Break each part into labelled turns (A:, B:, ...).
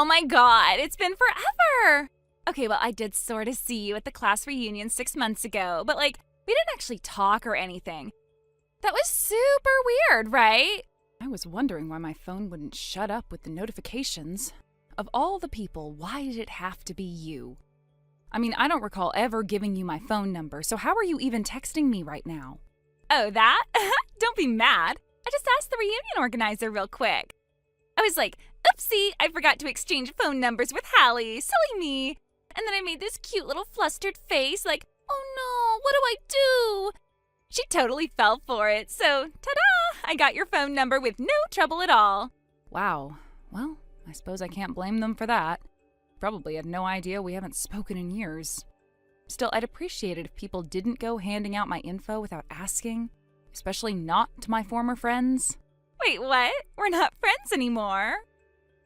A: Oh my god, it's been forever! Okay, well, I did sort of see you at the class reunion 6 months ago, but we didn't actually talk or anything. That was super weird, right?
B: I was wondering why my phone wouldn't shut up with the notifications. Of all the people, why did it have to be you? I mean, I don't recall ever giving you my phone number, so how are you even texting me right now?
A: Oh, that? Don't be mad. I just asked the reunion organizer real quick. I was like, oopsie, I forgot to exchange phone numbers with Hallie. Silly me. And then I made this cute little flustered face like, oh no, what do I do? She totally fell for it, so ta-da! I got your phone number with no trouble at all.
B: Wow. Well, I suppose I can't blame them for that. Probably had no idea we haven't spoken in years. Still, I'd appreciate it if people didn't go handing out my info without asking, especially not to my former friends.
A: Wait, what? We're not friends anymore?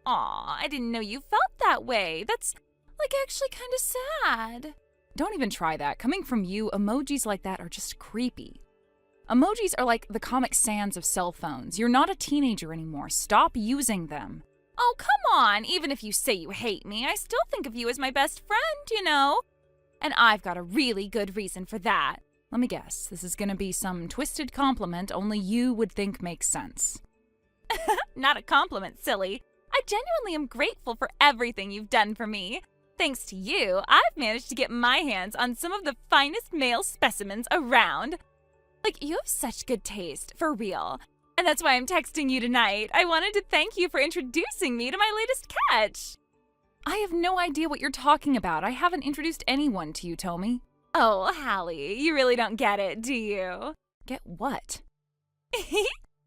A: Aw, I didn't know you felt that way. That's, actually kind of sad.
B: Don't even try that. Coming from you, emojis like that are just creepy. Emojis are like the Comic Sans of cell phones. You're not a teenager anymore. Stop using them.
A: Oh, come on. Even if you say you hate me, I still think of you as my best friend, you know? And I've got a really good reason for that.
B: Let me guess. This is gonna be some twisted compliment only you would think makes sense.
A: Not a compliment, silly. I genuinely am grateful for everything you've done for me. Thanks to you, I've managed to get my hands on some of the finest male specimens around. You have such good taste, for real. And that's why I'm texting you tonight. I wanted to thank you for introducing me to my latest catch.
B: I have no idea what you're talking about. I haven't introduced anyone to you, Tommy.
A: Oh, Hallie, you really don't get it, do you?
B: Get what?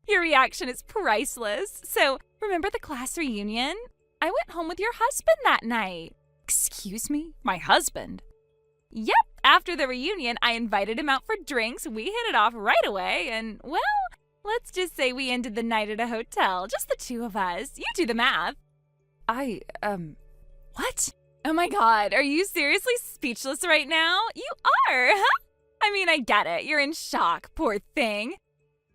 A: Your reaction is priceless. So, remember the class reunion? I went home with your husband that night.
B: Excuse me? My husband?
A: Yep, after the reunion, I invited him out for drinks, we hit it off right away, and, well, let's just say we ended the night at a hotel, just the two of us. You do the math.
B: What?
A: Oh my god, are you seriously speechless right now? You are, huh? I mean, I get it, you're in shock, poor thing.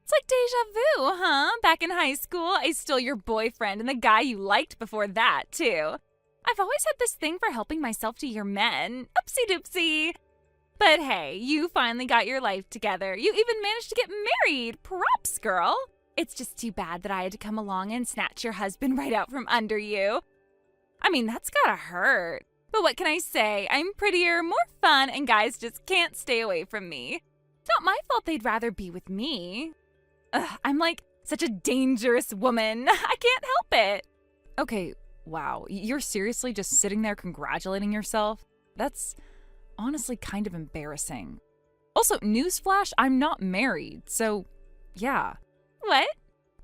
A: It's like deja vu, huh? Back in high school, I stole your boyfriend and the guy you liked before that, too. I've always had this thing for helping myself to your men. Oopsie doopsie. But hey, you finally got your life together. You even managed to get married. Props, girl. It's just too bad that I had to come along and snatch your husband right out from under you. I mean, that's gotta hurt. But what can I say? I'm prettier, more fun, and guys just can't stay away from me. It's not my fault they'd rather be with me. Ugh, I'm such a dangerous woman. I can't help it.
B: Okay. Wow, you're seriously just sitting there congratulating yourself? That's honestly kind of embarrassing. Also, newsflash, I'm not married, so yeah.
A: What?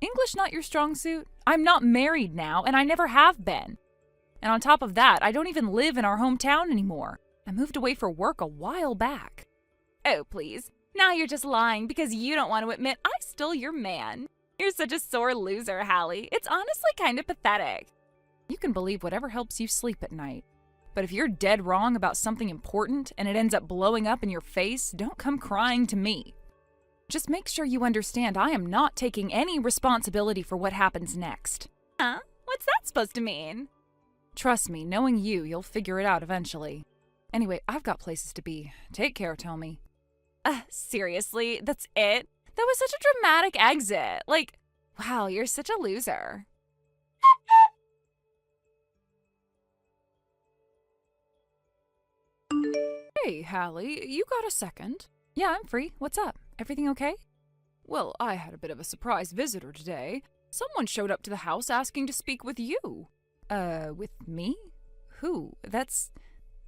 B: English not your strong suit? I'm not married now, and I never have been. And on top of that, I don't even live in our hometown anymore. I moved away for work a while back.
A: Oh, please. Now you're just lying because you don't want to admit I stole your man. You're such a sore loser, Hallie. It's honestly kind of pathetic.
B: You can believe whatever helps you sleep at night. But if you're dead wrong about something important and it ends up blowing up in your face, don't come crying to me. Just make sure you understand I am not taking any responsibility for what happens next.
A: Huh? What's that supposed to mean?
B: Trust me, knowing you, you'll figure it out eventually. Anyway, I've got places to be. Take care, Tommy.
A: Seriously? That's it? That was such a dramatic exit. Wow, you're such a loser.
B: Hey, Hallie, you got a second? Yeah, I'm free. What's up? Everything okay? Well, I had a bit of a surprise visitor today. Someone showed up to the house asking to speak with you. With me? Who? That's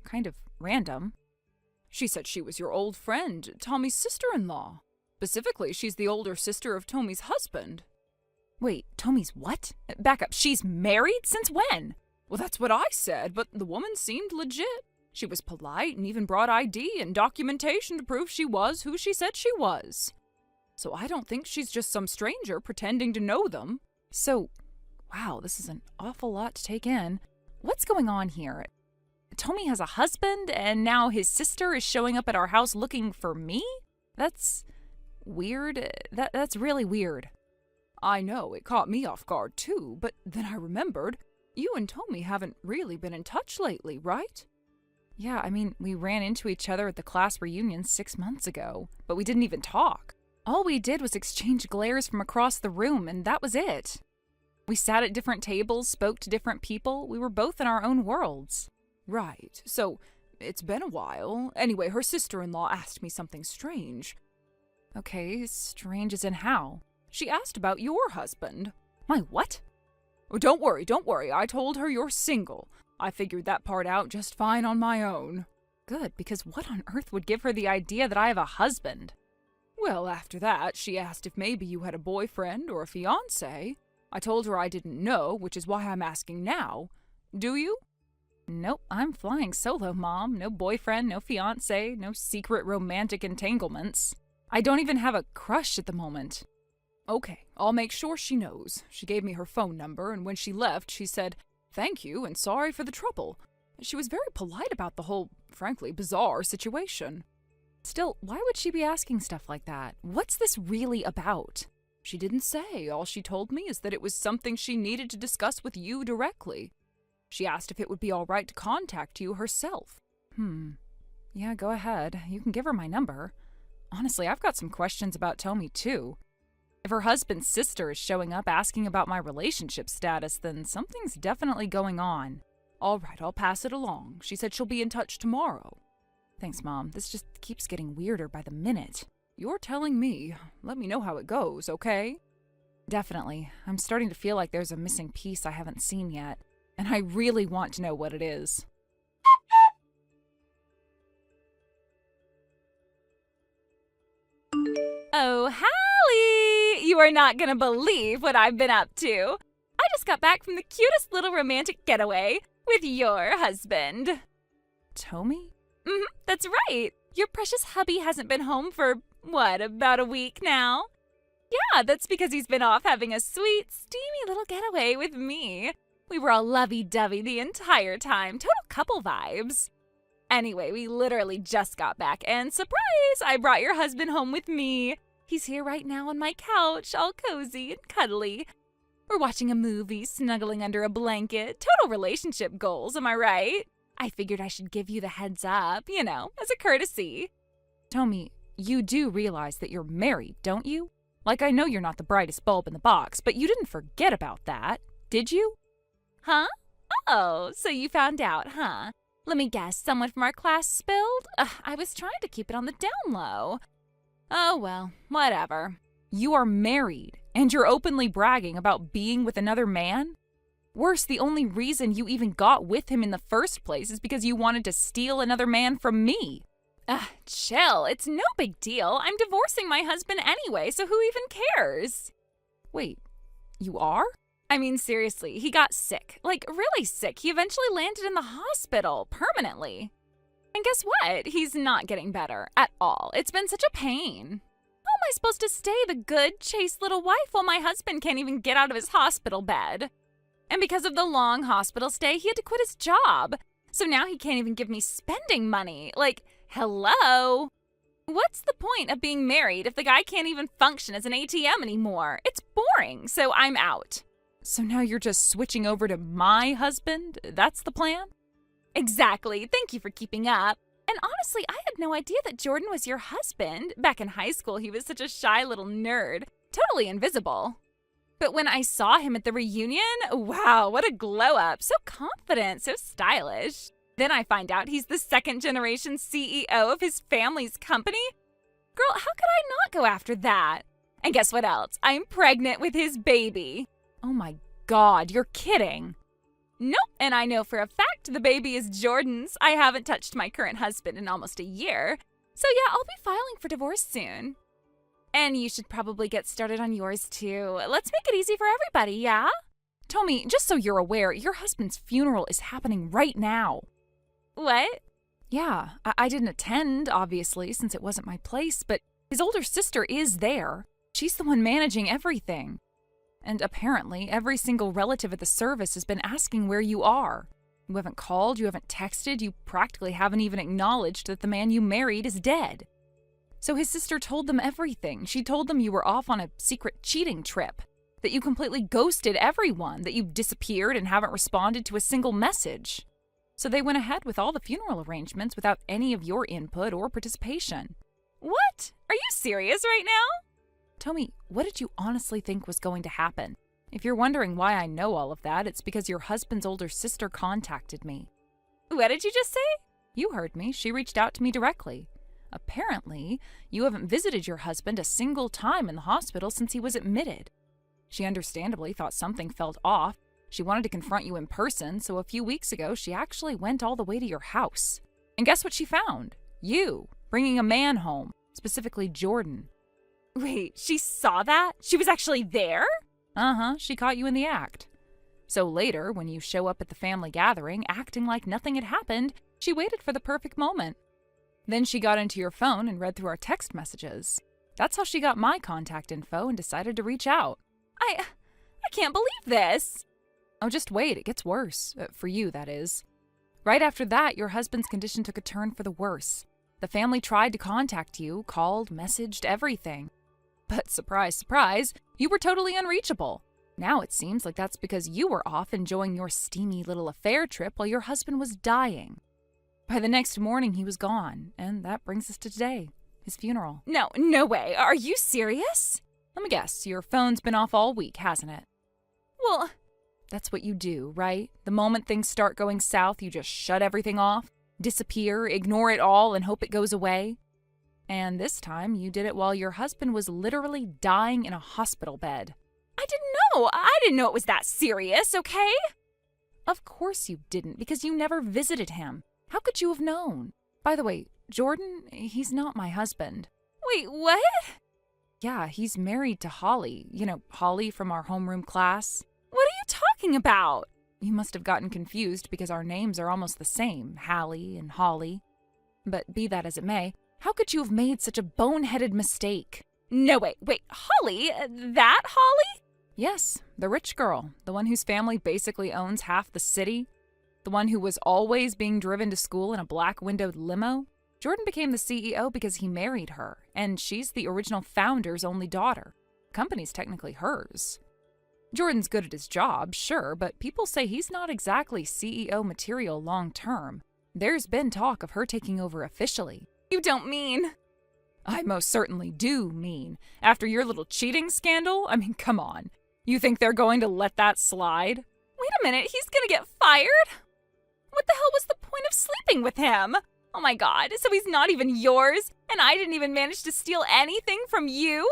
B: kind of random. She said she was your old friend, Tommy's sister-in-law. Specifically, she's the older sister of Tommy's husband. Wait, Tommy's what? Back up, she's married? Since when? Well, that's what I said, but the woman seemed legit. She was polite and even brought ID and documentation to prove she was who she said she was. So I don't think she's just some stranger pretending to know them. So, wow, this is an awful lot to take in. What's going on here? Tommy has a husband, and now his sister is showing up at our house looking for me? That's weird. That's really weird. I know, it caught me off guard too, but then I remembered. You and Tommy haven't really been in touch lately, right? Yeah, I mean, we ran into each other at the class reunion 6 months ago, but we didn't even talk. All we did was exchange glares from across the room, and that was it. We sat at different tables, spoke to different people. We were both in our own worlds. Right, so it's been a while. Anyway, her sister-in-law asked me something strange. Okay, strange as in how? She asked about your husband. My what? Oh, don't worry. I told her you're single. I figured that part out just fine on my own. Good, because what on earth would give her the idea that I have a husband? Well, after that, she asked if maybe you had a boyfriend or a fiancé. I told her I didn't know, which is why I'm asking now. Do you? Nope, I'm flying solo, Mom. No boyfriend, no fiancé, no secret romantic entanglements. I don't even have a crush at the moment. Okay, I'll make sure she knows. She gave me her phone number, and when she left, she said, "Thank you and sorry for the trouble." She was very polite about the whole, frankly, bizarre situation. Still, why would she be asking stuff like that? What's this really about? She didn't say. All she told me is that it was something she needed to discuss with you directly. She asked if it would be all right to contact you herself. Yeah, go ahead. You can give her my number. Honestly, I've got some questions about Tommy, too. If her husband's sister is showing up asking about my relationship status, then something's definitely going on. All right, I'll pass it along. She said she'll be in touch tomorrow. Thanks, Mom. This just keeps getting weirder by the minute. You're telling me. Let me know how it goes, okay? Definitely. I'm starting to feel like there's a missing piece I haven't seen yet, and I really want to know what it is.
A: Oh, Hallie! You are not gonna believe what I've been up to. I just got back from the cutest little romantic getaway with your husband.
B: Tommy?
A: That's right. Your precious hubby hasn't been home for, about a week now? Yeah, that's because he's been off having a sweet, steamy little getaway with me. We were all lovey-dovey the entire time. Total couple vibes. Anyway, we literally just got back, and surprise, I brought your husband home with me. He's here right now on my couch, all cozy and cuddly. We're watching a movie, snuggling under a blanket. Total relationship goals, am I right? I figured I should give you the heads up, as a courtesy.
B: Tommy, you do realize that you're married, don't you? Like, I know you're not the brightest bulb in the box, but you didn't forget about that, did you?
A: Huh? Oh, so you found out, huh? Let me guess, someone from our class spilled? I was trying to keep it on the down low. Oh well, whatever.
B: You are married, and you're openly bragging about being with another man? Worse, the only reason you even got with him in the first place is because you wanted to steal another man from me.
A: Chill, it's no big deal. I'm divorcing my husband anyway, so who even cares?
B: Wait, you are?
A: I mean, seriously, he got sick. Like, really sick. He eventually landed in the hospital, permanently. And guess what? He's not getting better at all. It's been such a pain. How am I supposed to stay the good, chaste little wife while my husband can't even get out of his hospital bed? And because of the long hospital stay, he had to quit his job. So now he can't even give me spending money. Like, hello? What's the point of being married if the guy can't even function as an ATM anymore? It's boring, so I'm out.
B: So now you're just switching over to my husband? That's the plan?
A: Exactly. Thank you for keeping up. And honestly, I had no idea that Jordan was your husband. Back in high school, he was such a shy little nerd. Totally invisible. But when I saw him at the reunion, wow, what a glow up. So confident, so stylish. Then I find out he's the second-generation CEO of his family's company. Girl, how could I not go after that? And guess what else? I'm pregnant with his baby.
B: Oh my God, you're kidding.
A: Nope, and I know for a fact the baby is Jordan's. I haven't touched my current husband in almost a year. So yeah, I'll be filing for divorce soon. And you should probably get started on yours too. Let's make it easy for everybody, yeah?
B: Tommy, just so you're aware, your husband's funeral is happening right now.
A: What?
B: Yeah, I didn't attend, obviously, since it wasn't my place, but his older sister is there. She's the one managing everything. And apparently, every single relative at the service has been asking where you are. You haven't called, you haven't texted, you practically haven't even acknowledged that the man you married is dead. So his sister told them everything. She told them you were off on a secret cheating trip. That you completely ghosted everyone, that you disappeared and haven't responded to a single message. So they went ahead with all the funeral arrangements without any of your input or participation.
A: What? Are you serious right now?
B: Tommy, what did you honestly think was going to happen? If you're wondering why I know all of that, it's because your husband's older sister contacted me.
A: What did you just say?
B: You heard me. She reached out to me directly. Apparently, you haven't visited your husband a single time in the hospital since he was admitted. She understandably thought something felt off. She wanted to confront you in person, so a few weeks ago, she actually went all the way to your house. And guess what she found? You, bringing a man home, specifically Jordan.
A: Wait, she saw that? She was actually there?
B: Uh-huh, she caught you in the act. So later, when you show up at the family gathering, acting like nothing had happened, she waited for the perfect moment. Then she got into your phone and read through our text messages. That's how she got my contact info and decided to reach out.
A: I can't believe this.
B: Oh, just wait, it gets worse. For you, that is. Right after that, your husband's condition took a turn for the worse. The family tried to contact you, called, messaged, everything. But surprise, surprise, you were totally unreachable. Now it seems like that's because you were off enjoying your steamy little affair trip while your husband was dying. By the next morning, he was gone, and that brings us to today, his funeral.
A: No way. Are you serious?
B: Let me guess, your phone's been off all week, hasn't it?
A: Well,
B: that's what you do, right? The moment things start going south, you just shut everything off, disappear, ignore it all, and hope it goes away. And this time, you did it while your husband was literally dying in a hospital bed.
A: I didn't know. I didn't know it was that serious, okay?
B: Of course you didn't, because you never visited him. How could you have known? By the way, Jordan, he's not my husband.
A: Wait, what?
B: Yeah, he's married to Holly. You know, Holly from our homeroom class.
A: What are you talking about?
B: You must have gotten confused because our names are almost the same, Hallie and Holly. But be that as it may, how could you have made such a boneheaded mistake?
A: No, wait, Holly? That Holly?
B: Yes, the rich girl, the one whose family basically owns half the city, the one who was always being driven to school in a black-windowed limo. Jordan became the CEO because he married her, and she's the original founder's only daughter. The company's technically hers. Jordan's good at his job, sure, but people say he's not exactly CEO material long-term. There's been talk of her taking over officially.
A: You don't mean...
B: I most certainly do mean. After your little cheating scandal? I mean, come on. You think they're going to let that slide?
A: Wait a minute, he's gonna get fired? What the hell was the point of sleeping with him? Oh my god, so he's not even yours, and I didn't even manage to steal anything from you?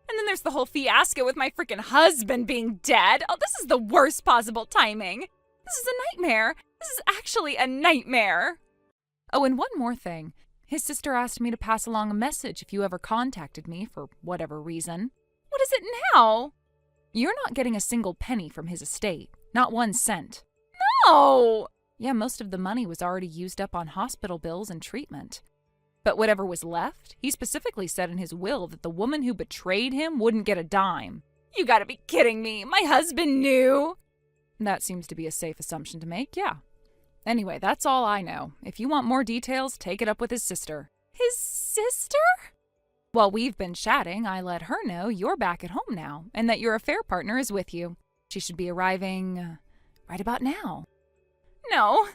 A: And then there's the whole fiasco with my freaking husband being dead. Oh, this is the worst possible timing. This is a nightmare. This is actually a nightmare.
B: Oh, and one more thing. His sister asked me to pass along a message if you ever contacted me for whatever reason.
A: What is it now?
B: You're not getting a single penny from his estate. Not 1 cent.
A: No!
B: Yeah, most of the money was already used up on hospital bills and treatment. But whatever was left, he specifically said in his will that the woman who betrayed him wouldn't get a dime.
A: You gotta be kidding me. My husband knew.
B: That seems to be a safe assumption to make, yeah. Anyway, that's all I know. If you want more details, take it up with his sister.
A: His sister?
B: While we've been chatting, I let her know you're back at home now and that your affair partner is with you. She should be arriving right about now.
A: No.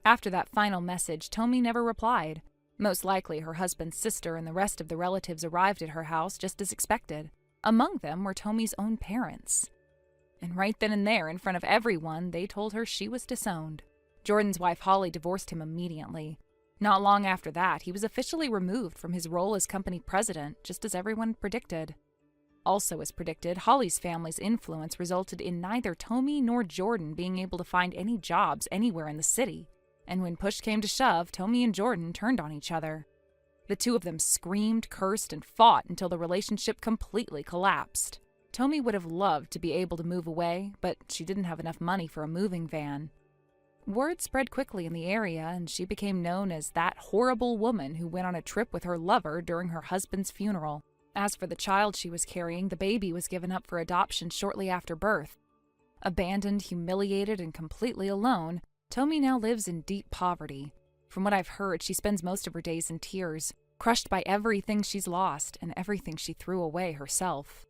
B: After that final message, Tommy never replied. Most likely her husband's sister and the rest of the relatives arrived at her house just as expected. Among them were Tommy's own parents. And right then and there, in front of everyone, they told her she was disowned. Jordan's wife Holly divorced him immediately. Not long after that, he was officially removed from his role as company president, just as everyone predicted. Also as predicted, Holly's family's influence resulted in neither Tommy nor Jordan being able to find any jobs anywhere in the city. And when push came to shove, Tommy and Jordan turned on each other. The two of them screamed, cursed, and fought until the relationship completely collapsed. Tommy would have loved to be able to move away, but she didn't have enough money for a moving van. Word spread quickly in the area, and she became known as that horrible woman who went on a trip with her lover during her husband's funeral. As for the child she was carrying, the baby was given up for adoption shortly after birth. Abandoned, humiliated, and completely alone, Tommy now lives in deep poverty. From what I've heard, she spends most of her days in tears, crushed by everything she's lost and everything she threw away herself.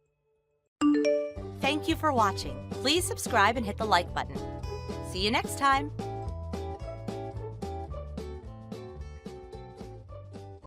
C: Thank you for watching. Please subscribe and hit the like button. See you next time.